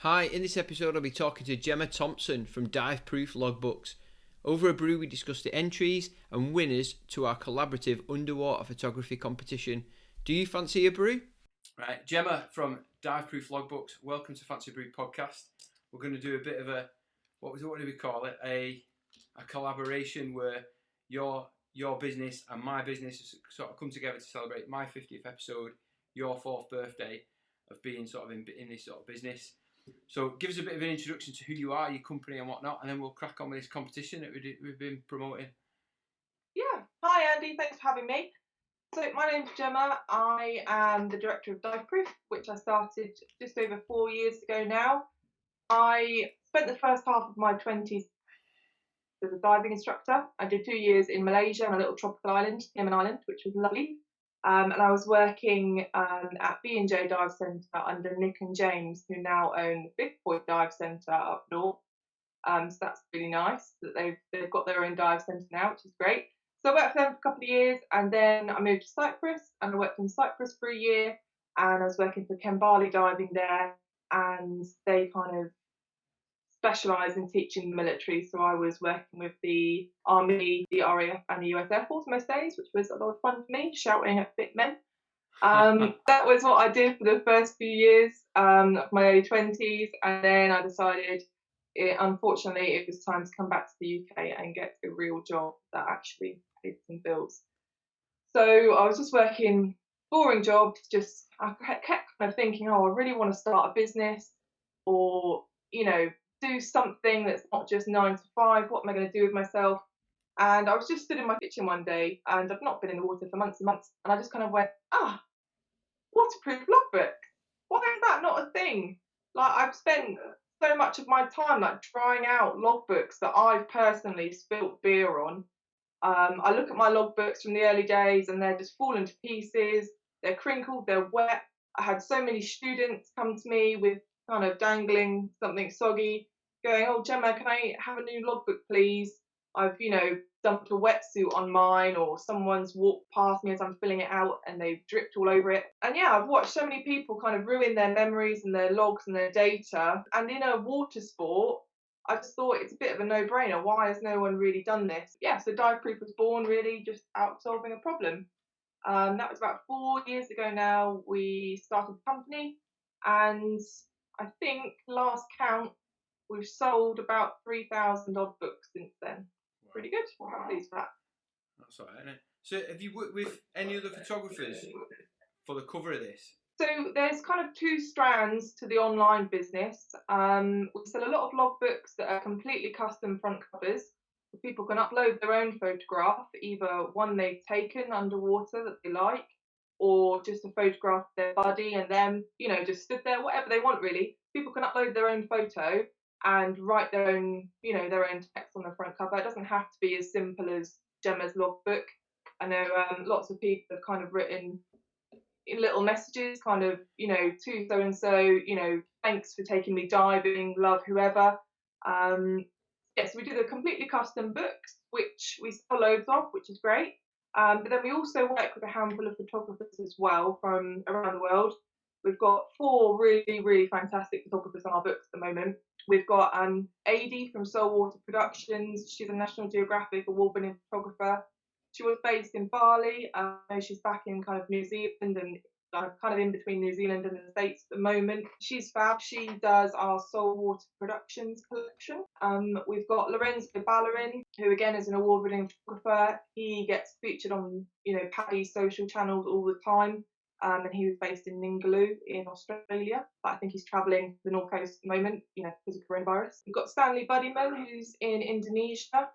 Hi, in this episode I'll be talking to Gemma Thompson from Dive Proof Logbooks. Over a brew we discussed the entries and winners to our collaborative underwater photography competition. Do you fancy a brew? Right, Gemma from Dive Proof Logbooks, welcome to Fancy Brew podcast. We're going to do a bit of a, what do we call it, a collaboration where your business and my business sort of come together to celebrate my 50th episode, your 4th birthday of being sort of in this sort of business. So give us a bit of an introduction to who you are, your company and whatnot, and then we'll crack on with this competition that we've been promoting. Yeah, hi Andy, thanks for having me. So my name's Gemma, I am the director of Dive Proof, which I started just over 4 years ago now. I spent the first half of my 20s as a diving instructor. I did 2 years in Malaysia on a little tropical island, Gemmas Island, which was lovely. And I was working at B&J Dive Centre under Nick and James, who now own the Fifth Point Dive Centre up north. So that's really nice that they've got their own dive centre now, which is great. So I worked for them for a couple of years, and then I moved to Cyprus, and I worked in Cyprus for a year, and I was working for Kembali Diving there, and they kind of specialise in teaching the military. So I was working with the Army, the RAF, and the US Air Force most days, which was a lot of fun for me, shouting at fit men. That was what I did for the first few years of my early 20s, and then I decided, unfortunately, it was time to come back to the UK and get a real job that actually paid some bills. So I was just working boring jobs. I kept kind of thinking, oh, I really want to start a business, or do something that's not just 9 to 5. What am I going to do with myself? And I was just stood in my kitchen one day, and I've not been in the water for months and months, and I just kind of went, waterproof logbook. Why is that not a thing? Like, I've spent so much of my time like trying out logbooks that I've personally spilt beer on. I look at my logbooks from the early days and they're just falling to pieces. They're crinkled, they're wet. I had so many students come to me with kind of dangling something soggy, going, "Oh, Gemma, can I have a new logbook, please? I've, dumped a wetsuit on mine, or someone's walked past me as I'm filling it out and they've dripped all over it." And yeah, I've watched so many people kind of ruin their memories and their logs and their data. And in a water sport, I just thought it's a bit of a no-brainer. Why has no one really done this? Yeah, so Dive Proof was born really just out of solving a problem. That was about 4 years ago now. We started the company, and I think last count, we've sold about 3,000 odd books since then. Wow. Pretty good. I'm pleased for that. That's all right, isn't it? So have you worked with any other photographers for the cover of this? So there's kind of 2 strands to the online business. We sell a lot of logbooks that are completely custom front covers. People can upload their own photograph, either one they've taken underwater that they like, or just a photograph of their buddy and them, just stood there, whatever they want really. People can upload their own photo and write their own, their own text on the front cover. It doesn't have to be as simple as Gemma's logbook. I know lots of people have kind of written little messages, kind of, to so and so, thanks for taking me diving, love whoever. Yes, we do the completely custom books, which we sell loads of, which is great. But then we also work with a handful of photographers as well from around the world. We've got 4 really, really fantastic photographers on our books at the moment. We've got ADI from Saltwater Productions. She's a National Geographic award-winning photographer. She was based in Bali. She's back in kind of New Zealand and kind of in between New Zealand and the States at the moment. She's fab. She does our Saltwater Productions collection. We've got Lorenzo Ballerin, who again is an award-winning photographer. He gets featured on, PADI social channels all the time. And he was based in Ningaloo in Australia. But I think he's travelling the North Coast at the moment, because of coronavirus. We've got Stanley Buddyman, who's in Indonesia.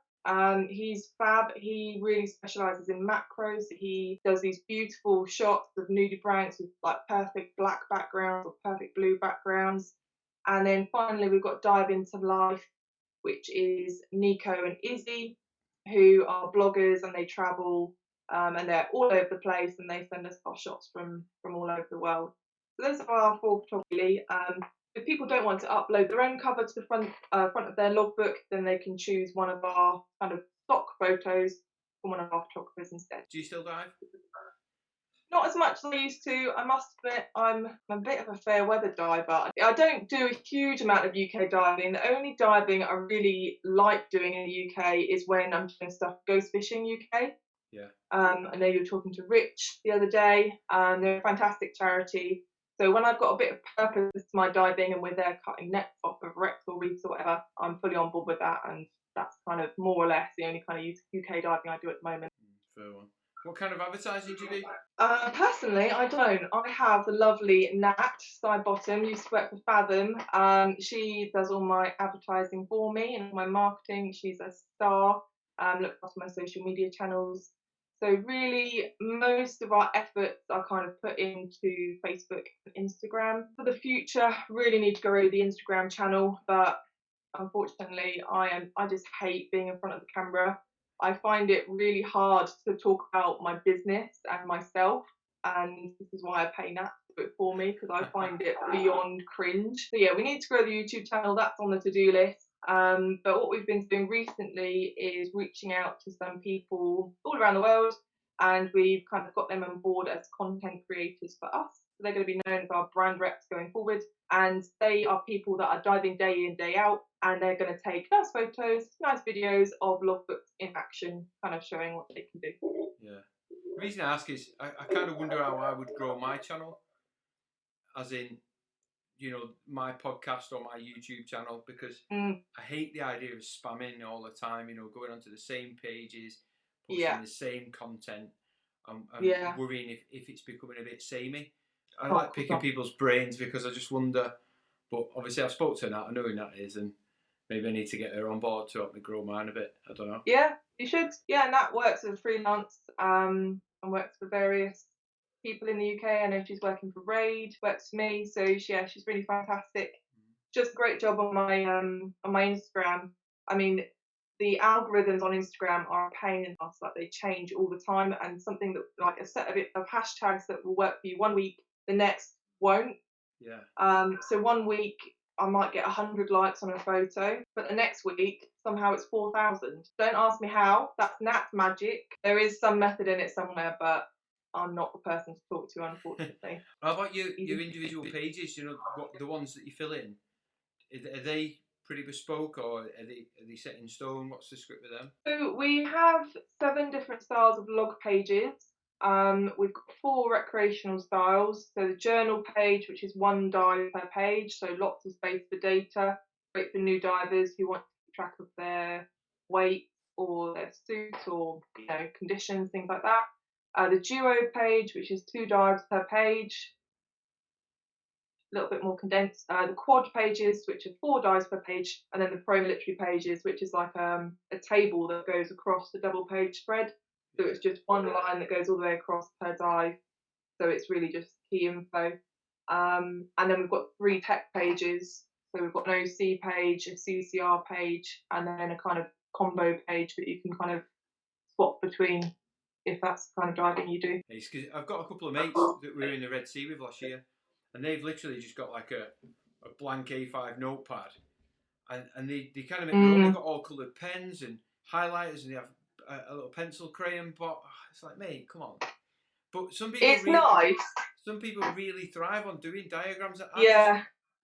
He's fab. He really specialises in macros. He does these beautiful shots of nudibranchs with like perfect black backgrounds or perfect blue backgrounds. And then finally we've got Dive Into Life, which is Nico and Izzy, who are bloggers and they travel and they're all over the place and they send us our shots from all over the world. So those are our 4 photography. If people don't want to upload their own cover to the front of their logbook, then they can choose one of our kind of stock photos from one of our photographers instead. Do you still dive? Not as much as I used to. I must admit, I'm a bit of a fair weather diver. I don't do a huge amount of UK diving. The only diving I really like doing in the UK is when I'm doing stuff ghost fishing UK. Yeah. I know you were talking to Rich the other day. They're a fantastic charity. So when I've got a bit of purpose to my diving and we're there cutting nets off of wrecks or reefs or whatever, I'm fully on board with that, and that's kind of more or less the only kind of UK diving I do at the moment. Fair one. What kind of advertising do you do? Personally, I don't. I have the lovely Nat Sidebottom, used to work for Fathom. She does all my advertising for me and my marketing. She's a star. Looks after my social media channels. So really, most of our efforts are kind of put into Facebook and Instagram. For the future, really need to grow the Instagram channel, but unfortunately, I just hate being in front of the camera. I find it really hard to talk about my business and myself, and this is why I pay Nat to do it for me, because I find it beyond cringe. So yeah, we need to grow the YouTube channel. That's on the to-do list. But what we've been doing recently is reaching out to some people all around the world, and we've kind of got them on board as content creators for us. So they're going to be known as our brand reps going forward, and they are people that are diving day in, day out, and they're going to take nice photos, nice videos of logbooks in action, kind of showing what they can do. Yeah. The reason I ask is I kind of wonder how I would grow my channel, as in, you know, my podcast or my YouTube channel, because I hate the idea of spamming all the time, you know, going onto the same pages, posting the same content, and worrying if it's becoming a bit samey. I like picking people's brains because I just wonder, but obviously I've spoke to Nat, I know who Nat is, and maybe I need to get her on board to help me grow mine a bit. I don't know. Yeah, you should. Yeah, Nat works as a freelance and works for various people in the UK. I know she's working for Raid, works for me. So yeah, she's really fantastic. Just a great job on my Instagram. I mean, the algorithms on Instagram are a pain in the ass. Like, they change all the time, and something that, like, a set of hashtags that will work for you one week, the next won't. Yeah. So one week I might get 100 likes on a photo, but the next week somehow it's 4,000. Don't ask me how. That's Nat's magic. There is some method in it somewhere, but I'm not the person to talk to, unfortunately. How about your individual pages? You know, the ones that you fill in, are they pretty bespoke, or are they set in stone? What's the script with them? So we have 7 different styles of log pages. We've got 4 recreational styles. So the journal page, which is 1 dive per page, so lots of space for data. Great for new divers who want to keep track of their weight or their suit, or, you know, conditions, things like that. The duo page, which is 2 dives per page, a little bit more condensed. The quad pages, which are 4 dives per page, and then the pro military pages, which is like a table that goes across the double page spread. So it's just one line that goes all the way across per dive. So it's really just key info. And then we've got 3 tech pages. So we've got an OC page, a CCR page, and then a kind of combo page that you can kind of swap between if that's the kind of diving you do. It's 'cause I've got a couple of mates that we were in the Red Sea with last year, and they've literally just got like a blank A5 notepad, and they kind of make their own. They've got all coloured pens and highlighters, and they have a little pencil crayon. But it's like, mate, come on. But some people nice. Some people really thrive on doing diagrams.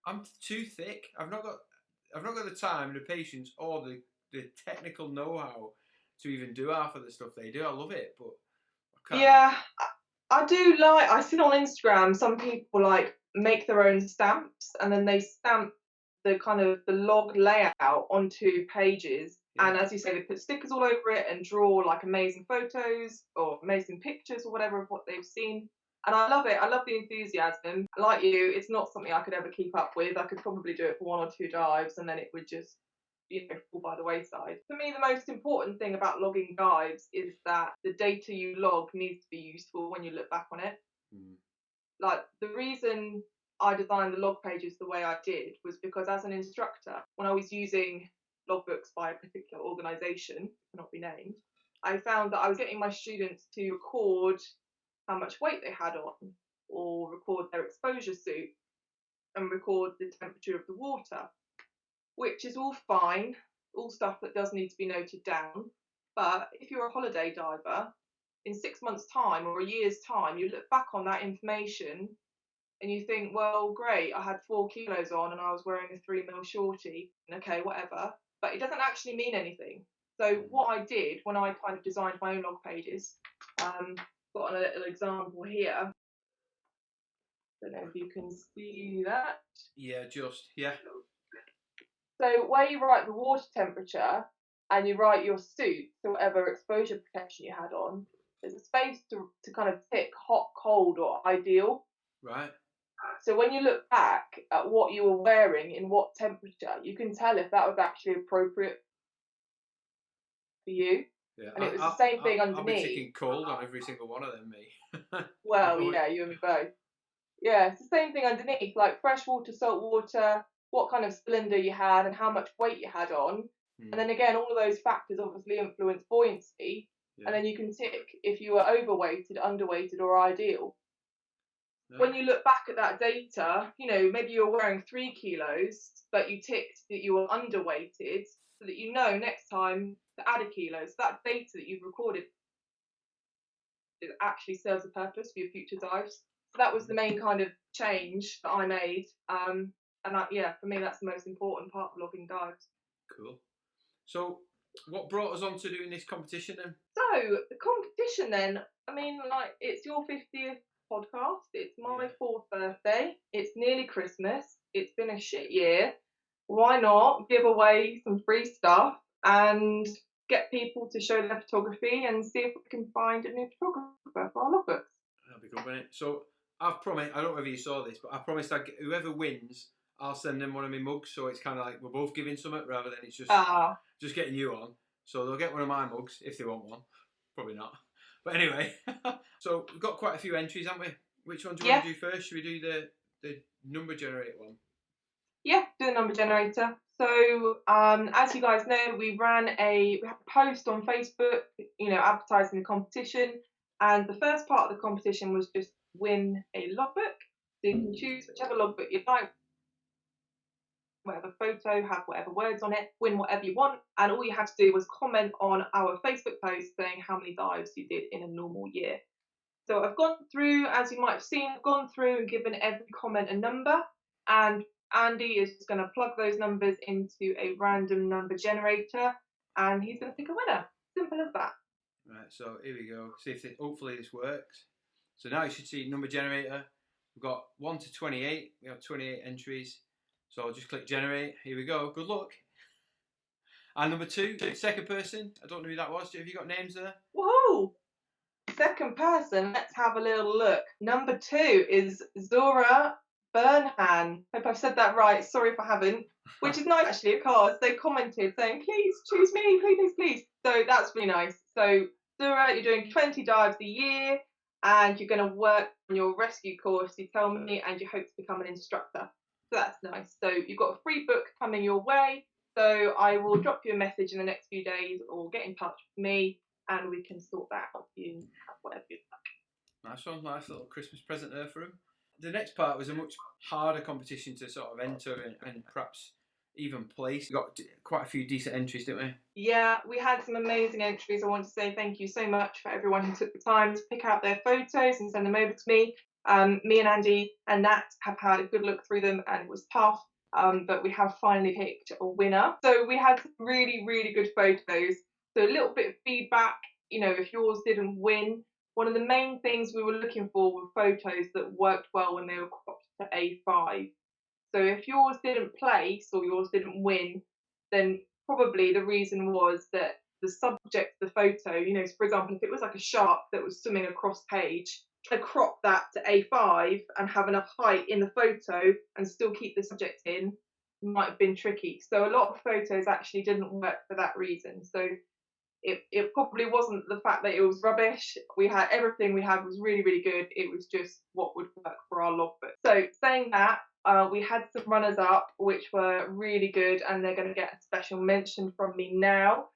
I'm too thick. I've not got the time and the patience or the technical know-how to even do half of the stuff they do. I love it, but I can't. Yeah, I do like. I see on Instagram some people like make their own stamps, and then they stamp the kind of the log layout onto pages. Yeah. And as you say, they put stickers all over it and draw like amazing photos or amazing pictures or whatever of what they've seen. And I love it. I love the enthusiasm. Like you, it's not something I could ever keep up with. I could probably do it for 1 or 2 dives, and then it would just, you know, fall by the wayside. For me, the most important thing about logging dives is that the data you log needs to be useful when you look back on it. Like, the reason I designed the log pages the way I did was because, as an instructor, when I was using logbooks by a particular organisation, cannot be named, I found that I was getting my students to record how much weight they had on, or record their exposure suit, and record the temperature of the water, which is all fine, all stuff that does need to be noted down. But if you're a holiday diver, in 6 months' time or a year's time, you look back on that information and you think, well, great, I had 4 kilos on and I was wearing a 3 mil shorty. Okay, whatever. But it doesn't actually mean anything. So what I did when I kind of designed my own log pages, got a little example here. Don't know if you can see that. Yeah, yeah. So where you write the water temperature and you write your suit, so whatever exposure protection you had on, there's a space to kind of tick hot, cold, or ideal. Right. So when you look back at what you were wearing in what temperature, you can tell if that was actually appropriate for you. Yeah. And it was the same thing underneath. I'll be ticking cold on every single one of them, me. Well, yeah, you and me both. Yeah, it's the same thing underneath, like fresh water, salt water, what kind of cylinder you had, and how much weight you had on. And then again, all of those factors obviously influence buoyancy. Yeah. And then you can tick if you were overweighted, underweighted, or ideal. Yeah. When you look back at that data, you know, maybe you were wearing 3 kilos, but you ticked that you were underweighted, so that you know next time to add a kilo. So that data that you've recorded, it actually serves a purpose for your future dives. So that was the main kind of change that I made. Yeah, for me, that's the most important part of logging dives. Cool. So what brought us on to doing this competition then? So the competition then, I mean, like, it's your 50th podcast. It's my 4th birthday. It's nearly Christmas. It's been a shit year. Why not give away some free stuff and get people to show their photography and see if we can find a new photographer for our logbooks? That'll be good, won't it? So I've promised, I don't know if you saw this, but I promised that whoever wins, I'll send them one of my mugs. So it's kind of like we're both giving something rather than it's just getting you on. So they'll get one of my mugs if they want one. Probably not. But anyway, so we've got quite a few entries, haven't we? Which one do you want to do first? Should we do the number generator one? Yeah, do the number generator. So as you guys know, we had a post on Facebook, you know, advertising the competition. And the first part of the competition was just win a logbook. So you can choose whichever logbook you like, whatever photo, have whatever words on it, win whatever you want. And all you had to do was comment on our Facebook post saying how many dives you did in a normal year. So I've gone through, as you might have seen, I've gone through and given every comment a number. And Andy is just going to plug those numbers into a random number generator. And he's going to pick a winner. Simple as that. Right, so here we go. See if hopefully this works. So now you should see number generator. We've got 1 to 28. We have 28 entries. So I'll just click generate. Here we go. Good luck. And number 2, second person. I don't know who that was. Have you got names there? Whoa! Second person. Let's have a little look. Number 2 is Zora Burnhan. Hope I've said that right. Sorry if I haven't. Which is nice actually, because they commented saying, please choose me, please. So that's really nice. So Zora, you're doing 20 dives a year and you're going to work on your rescue course, you tell me, and you hope to become an instructor. So that's nice. So you've got a free book coming your way. So I will drop you a message in the next few days or get in touch with me and we can sort that out for you and have whatever you like. Nice one. Nice little Christmas present there for him. The next part was a much harder competition to sort of enter and perhaps even place. We got quite a few decent entries, didn't we? Yeah, we had some amazing entries. I want to say thank you so much for everyone who took the time to pick out their photos and send them over to me. Me and Andy and Nat have had a good look through them and it was tough, but we have finally picked a winner. So we had some really, really good photos. So a little bit of feedback, you know, if yours didn't win, one of the main things we were looking for were photos that worked well when they were cropped to A5. So if yours didn't place or yours didn't win, then probably the reason was that the subject of the photo, you know, for example, if it was like a shark that was swimming across page, to crop that to A5 and have enough height in the photo and still keep the subject in might have been tricky. So a lot of photos actually didn't work for that reason. So it probably wasn't the fact that it was rubbish. We had everything we had was really, really good. It was just what would work for our logbook. So saying that, we had some runners up which were really good and they're going to get a special mention from me now.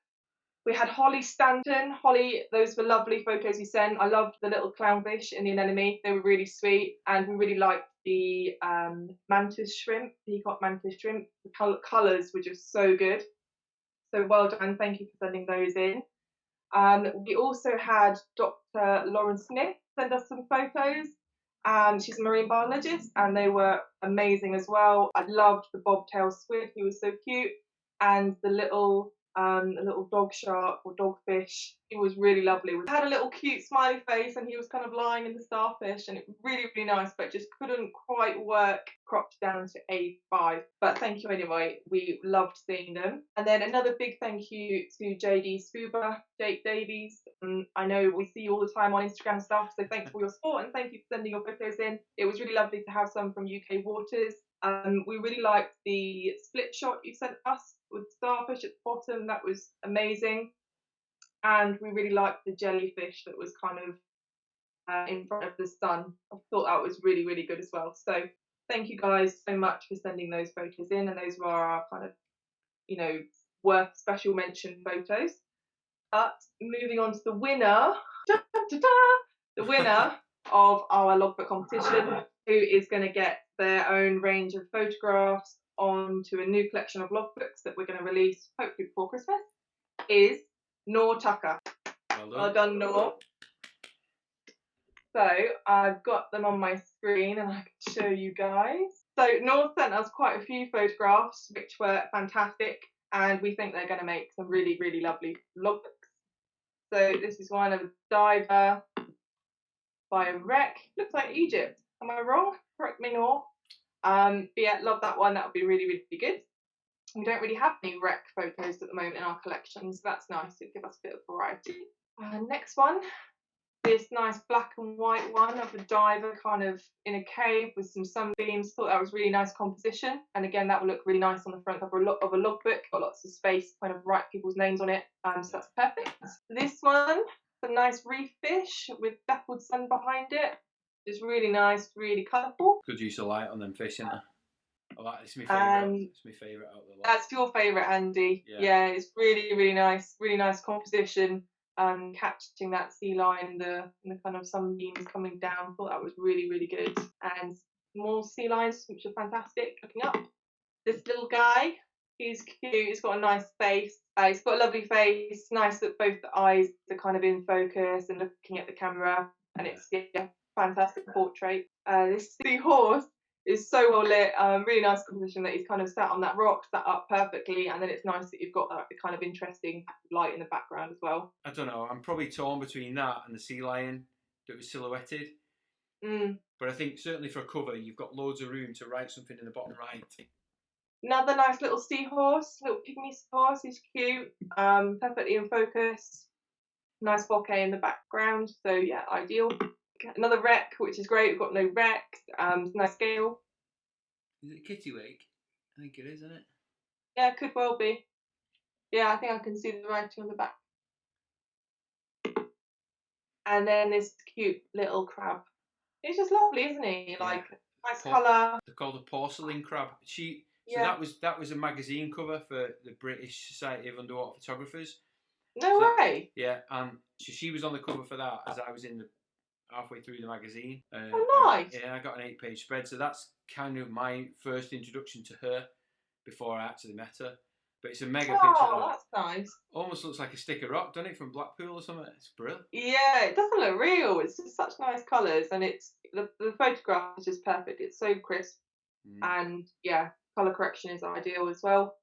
We had Holly Stanton. Holly, those were lovely photos you sent. I loved the little clownfish in the anemone. They were really sweet and we really liked the mantis shrimp, peacock mantis shrimp. The colours were just so good. So well done, thank you for sending those in. We also had Dr. Lauren Smith send us some photos. She's a marine biologist, and they were amazing as well. I loved the bobtail squid, he was so cute, and the little dog shark or dogfish. He was really lovely. He had a little cute smiley face, and he was kind of lying in the starfish, and it was really, really nice, but just couldn't quite work cropped down to A5. But thank you anyway. We loved seeing them. And then another big thank you to JD Scuba, Jake Davies. I know we see you all the time on Instagram and stuff, so thanks for your support and thank you for sending your photos in. It was really lovely to have some from UK waters. We really liked the split shot you sent us with starfish at the bottom. That was amazing. And we really liked the jellyfish that was kind of in front of the sun. I thought that was really, really good as well. So thank you guys so much for sending those photos in, and those were our kind of, worth special mention photos. But moving on to the winner, the winner of our logbook competition, who is going to get their own range of photographs onto a new collection of logbooks that we're going to release hopefully before Christmas, is Noor Tucker. Well done, Noor. So I've got them on my screen and I can show you guys. So Noor sent us quite a few photographs which were fantastic, and we think they're going to make some really, really lovely logbooks. So this is one of a diver by a wreck. Looks like Egypt. Am I wrong? Correct me, Noor. But yeah, love that one. That would be really, really good. We don't really have any wreck photos at the moment in our collection, so that's nice. It gives us a bit of variety. Next one, this nice black and white one of a diver kind of in a cave with some sunbeams. Thought that was really nice composition, and again that will look really nice on the front cover of a logbook. Got lots of space to kind of write people's names on it, so that's perfect. This one, a nice reef fish with dappled sun behind it. Just really nice, really colourful. Good use of light on them fish, isn't it? I like it's my favourite. It's my favourite out of the lot. That's your favourite, Andy. Yeah, it's really, really nice composition. Catching that sea lion, the kind of sunbeams coming down. Thought that was really, really good. And more sea lions, which are fantastic. Looking up, this little guy, he's cute. He's got a nice face. He's got a lovely face. Nice that both the eyes are kind of in focus and looking at the camera. And it's fantastic portrait. This seahorse is so well lit. Really nice composition that he's kind of sat on that rock, sat up perfectly, and then it's nice that you've got that kind of interesting light in the background as well. I don't know, I'm probably torn between that and the sea lion that was silhouetted. But I think certainly for a cover, you've got loads of room to write something in the bottom right. Another nice little seahorse, little pygmy seahorse. He's cute, perfectly in focus. Nice bokeh in the background, so yeah, ideal. Another wreck, which is great. We've got no wreck. Nice scale. Is it kitty wake? I think it is, isn't it? Yeah, it could well be. Yeah, I think I can see the writing on the back. And then this cute little crab. He's just lovely, isn't he? Like nice colour. They're called a porcelain crab. That was a magazine cover for the British Society of Underwater Photographers. No way. Yeah, and she was on the cover for that as I was in the halfway through the magazine. Oh, nice. Yeah, I got an 8-page spread, so that's kind of my first introduction to her before I actually met her. But it's a mega picture. Oh, that's nice. Almost looks like a stick of rock, doesn't it, from Blackpool or something? It's brilliant. Yeah, it doesn't look real. It's just such nice colours, and it's the photograph is just perfect. It's so crisp, and yeah, colour correction is ideal as well.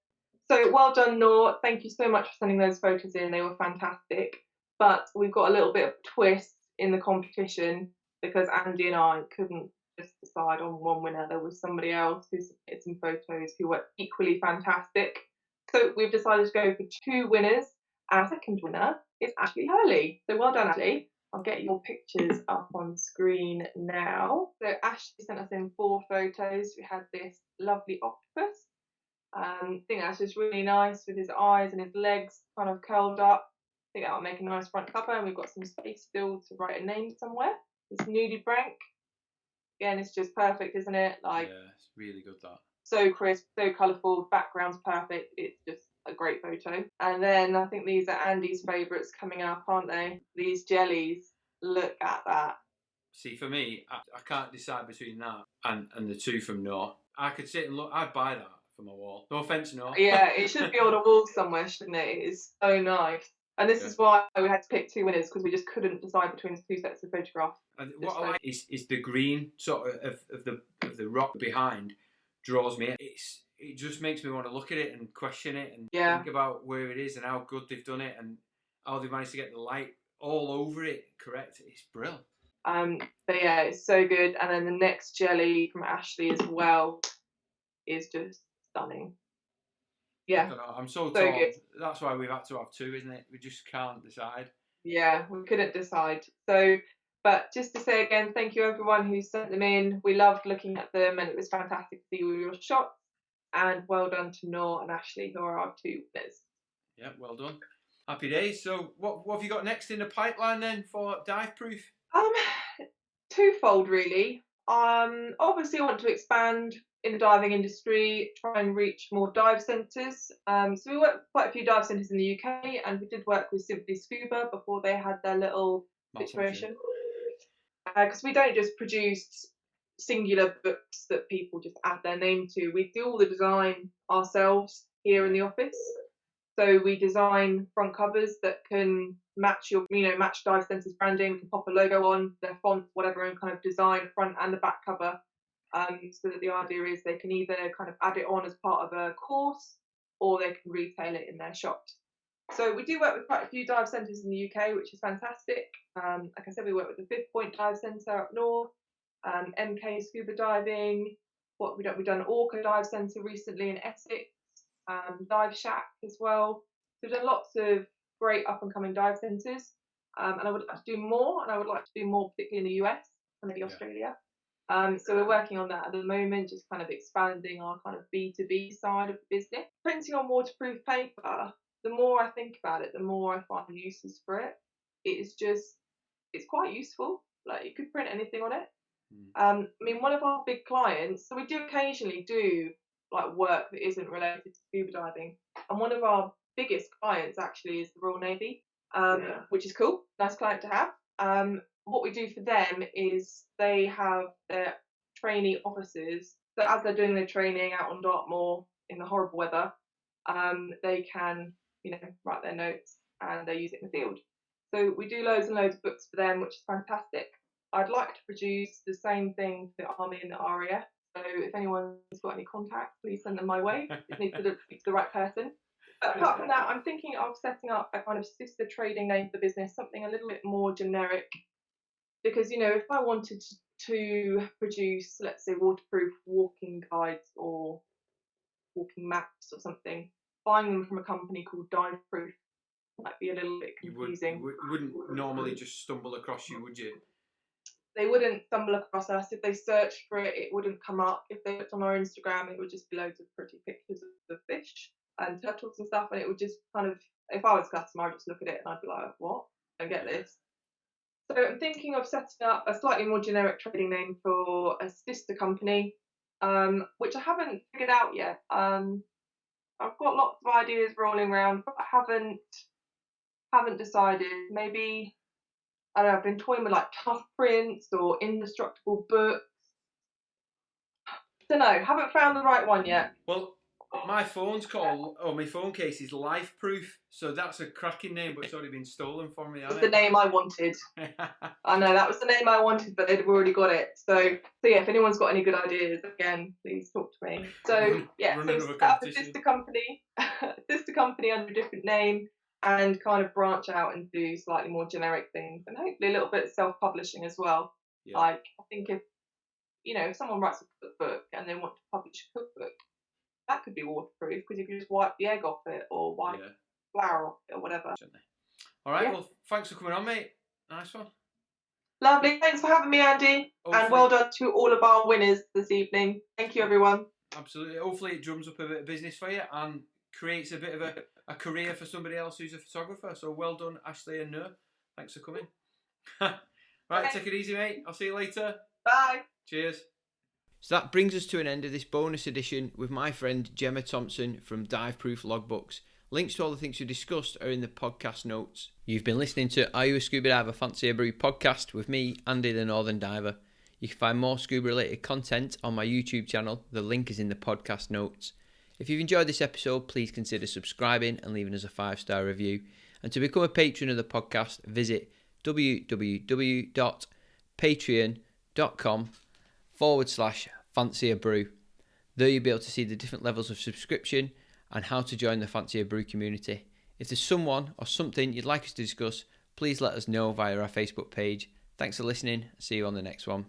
So well done, Noor. Thank you so much for sending those photos in. They were fantastic. But we've got a little bit of a twist in the competition because Andy and I couldn't just decide on one winner. There was somebody else who submitted some photos who were equally fantastic. So we've decided to go for 2 winners. Our second winner is Ashley Hurley. So well done, Ashley. I'll get your pictures up on screen now. So Ashley sent us in 4 photos. We had this lovely octopus. I think that's just really nice with his eyes and his legs kind of curled up. I think that'll make a nice front cover, and we've got some space still to write a name somewhere. This nudibranch. Again, it's just perfect, isn't it? Like, yeah, it's really good, that. So crisp, so colourful, background's perfect. It's just a great photo. And then I think these are Andy's favourites coming up, aren't they? These jellies. Look at that. See, for me, I can't decide between that and the 2 from Noor. I could sit and look. I'd buy that for my wall. No offence, Noor. Yeah, it should be on a wall somewhere, shouldn't it? It's so nice. And this is why we had to pick two winners, because we just couldn't decide between two sets of photographs. And what I like is the green sort of the rock behind draws me. It just makes me want to look at it and question it and think about where it is and how good they've done it and how they've managed to get the light all over it correct. It's brilliant. But yeah, it's so good. And then the next jelly from Ashley as well is just stunning. Yeah, I'm so torn. Good. That's why we've had to have two, isn't it? We just can't decide. Yeah, we couldn't decide. So, but just to say again, thank you everyone who sent them in. We loved looking at them, and it was fantastic to see all your shots. And well done to Noor and Ashley, who are our two winners. Yeah, well done. Happy days. So, what have you got next in the pipeline then for Dive Proof? Twofold really. Obviously, I want to expand in the diving industry, try and reach more dive centres. So we work with quite a few dive centres in the UK, and we did work with Simply Scuba before they had their little situation. Because we don't just produce singular books that people just add their name to. We do all the design ourselves here in the office. So we design front covers that can match match dive centre's branding. We can pop a logo on, their font, whatever, and kind of design front and the back cover. So that the idea is they can either kind of add it on as part of a course, or they can retail it in their shops. So we do work with quite a few dive centres in the UK, which is fantastic. Like I said, we work with the Fifth Point Dive Centre up north, MK Scuba Diving. We've done Orca Dive Centre recently in Essex, Dive Shack as well. So we've done lots of great up and coming dive centres, and I would like to do more, and I would like to do more particularly in the US and maybe Australia. So we're working on that at the moment, just kind of expanding our kind of B2B side of the business. Printing on waterproof paper, the more I think about it, the more I find uses for it. It's quite useful. Like, you could print anything on it. I mean, one of our big clients, so we do occasionally do like work that isn't related to scuba diving, and one of our biggest clients actually is the Royal Navy, which is cool, nice client to have. What we do for them is they have their trainee officers, so as they're doing their training out on Dartmoor in the horrible weather, they can, write their notes and they use it in the field. So we do loads and loads of books for them, which is fantastic. I'd like to produce the same thing for the Army and the RAF. So if anyone's got any contacts, please send them my way. It needs to speak to the right person. But apart from that, I'm thinking of setting up a kind of sister trading name for the business, something a little bit more generic. Because, if I wanted to produce, let's say, waterproof walking guides or walking maps or something, buying them from a company called Dive Proof might be a little bit confusing. You wouldn't normally just stumble across you, would you? They wouldn't stumble across us. If they searched for it, it wouldn't come up. If they looked on our Instagram, it would just be loads of pretty pictures of fish and turtles and stuff, and it would just kind of, if I was a customer, I'd just look at it and I'd be like, what? I don't get this. So I'm thinking of setting up a slightly more generic trading name for a sister company, which I haven't figured out yet. I've got lots of ideas rolling around, but I haven't decided. Maybe, I don't know, I've been toying with like tough prints or indestructible books. Don't know, haven't found the right one yet. Well, my phone case is Life Proof, so that's a cracking name, but it's already been stolen from me. It's the name I wanted. I know, that was the name I wanted, but they'd already got it. So yeah, if anyone's got any good ideas, again, please talk to me. So yeah, so set up a sister company under a different name, and kind of branch out and do slightly more generic things, and hopefully a little bit of self-publishing as well. Yeah. Like, I think if someone writes a cookbook and they want to publish a cookbook, that could be waterproof, because you can just wipe the egg off it or wipe flour off it or whatever. All right, well, thanks for coming on, mate. Nice one. Lovely. Thanks for having me, Andy. Hopefully. And well done to all of our winners this evening. Thank you, everyone. Absolutely. Hopefully it drums up a bit of business for you and creates a bit of a career for somebody else who's a photographer. So well done, Ashley and Noor. Thanks for coming. Right, take it easy, mate. I'll see you later. Bye. Cheers. So that brings us to an end of this bonus edition with my friend Gemma Thompson from Dive Proof Logbooks. Links to all the things we discussed are in the podcast notes. You've been listening to Are You a Scuba Diver? Fancy a Brew podcast with me, Andy the Northern Diver. You can find more scuba related content on my YouTube channel. The link is in the podcast notes. If you've enjoyed this episode, please consider subscribing and leaving us a 5-star review. And to become a patron of the podcast, visit www.patreon.com/FancyABrew. There you'll be able to see the different levels of subscription and how to join the Fancy a Brew community. If there's someone or something you'd like us to discuss, please let us know via our Facebook page. Thanks for listening. See you on the next one.